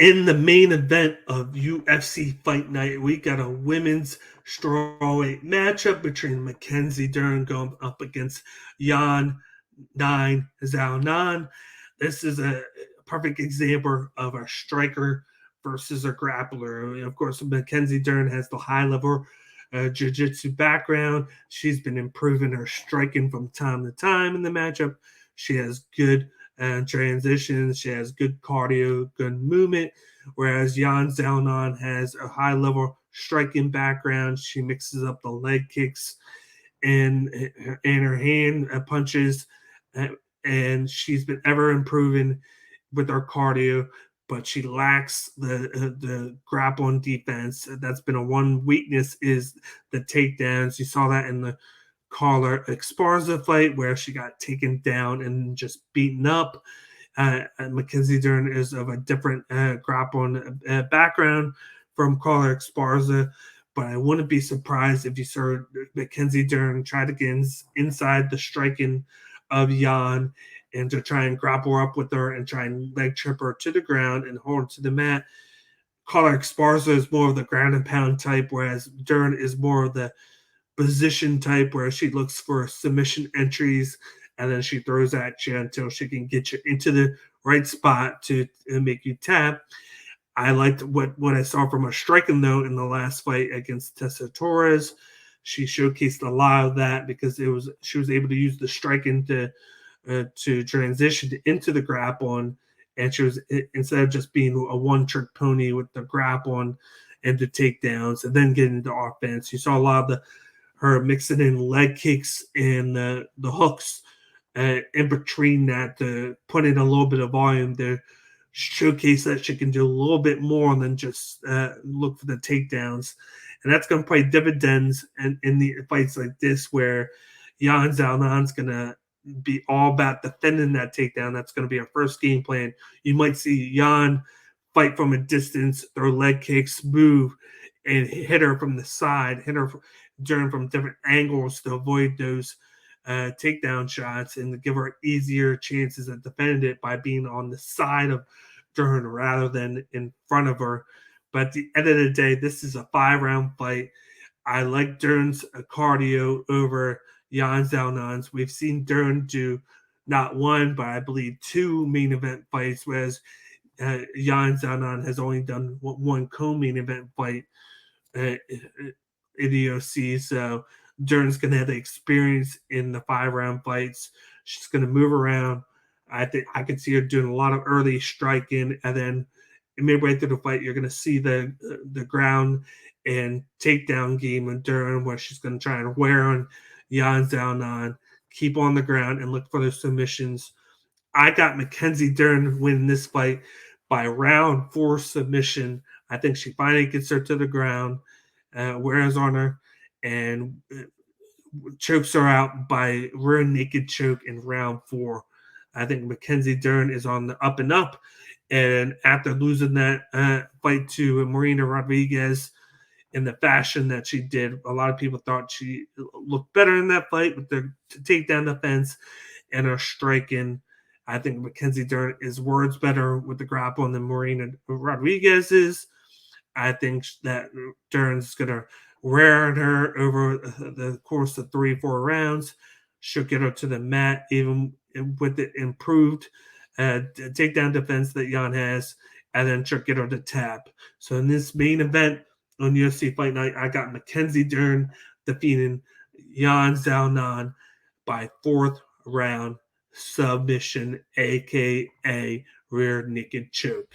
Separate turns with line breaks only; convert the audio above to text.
In the main event of UFC Fight Night, we got a women's strawweight matchup between Mackenzie Dern going up against Xiaonan Xiaonan. This is a perfect example of a striker versus a grappler. Of course, Mackenzie Dern has the high level jiu-jitsu background. She's been improving her striking from time to time in the matchup. She has good transitions. She has good cardio, good movement. Whereas Jan Xiaonan has a high level striking background. She mixes up the leg kicks and her hand punches, uh, and she's been ever improving with her cardio. But she lacks the grappling defense. That's been a one weakness is the takedowns. You saw that in the Carla Esparza fight where she got taken down and just beaten up. Mackenzie Dern is of a different grappling background from Carla Esparza, but I wouldn't be surprised if you saw Mackenzie Dern try to get inside the striking of Jan and to try and grapple up with her and try and leg trip her to the ground and hold her to the mat. Carla Esparza is more of the ground and pound type, whereas Dern is more of the position type where she looks for submission entries and then she throws at you until she can get you into the right spot to make you tap. I liked what I saw from her striking though in the last fight against Tessa Torres. She showcased a lot of that because she was able to use the striking to transition into the grappling, and she was instead of just being a one trick pony with the grappling and the takedowns and then getting into offense. You saw a lot of her mixing in leg kicks and the hooks in between that to put in a little bit of volume to showcase that she can do a little bit more than just look for the takedowns. And that's going to play dividends in the fights like this where Jan Zalnan's going to be all about defending that takedown. That's going to be our first game plan. You might see Jan fight from a distance, throw leg kicks, move, and hit her from the side, hit her from different angles to avoid those takedown shots and to give her easier chances at defending it by being on the side of Dern rather than in front of her. But at the end of the day, this is a 5-round fight. I like Dern's cardio over Jan Zalnan's. We've seen Dern do not one, but I believe 2 main event fights, whereas Jan Xiaonan has only done one co-main event fight in the UFC. So Dern's going to have the experience in the 5-round fights. She's going to move around. I think I could see her doing a lot of early striking, and then midway through the fight, you're going to see the ground and takedown game of Dern, where she's going to try and wear on Jan Xiaonan, keep on the ground, and look for the submissions. I got Mackenzie Dern winning this fight by round 4 submission. I think she finally gets her to the ground, wears on her, and chokes her out by rear naked choke in round 4. I think Mackenzie Dern is on the up and up. And after losing that fight to Marina Rodriguez in the fashion that she did, a lot of people thought she looked better in that fight with the takedown defense and her striking. I think Mackenzie Dern is words better with the grappling than Marina Rodriguez is. I think that Dern's going to wear her over the course of 3-4 rounds. She'll get her to the mat, even with the improved takedown defense that Jan has, and then she'll get her to tap. So in this main event on UFC Fight Night, I got Mackenzie Dern defeating Jan Xiaonan by 4th round submission, aka rear naked choke.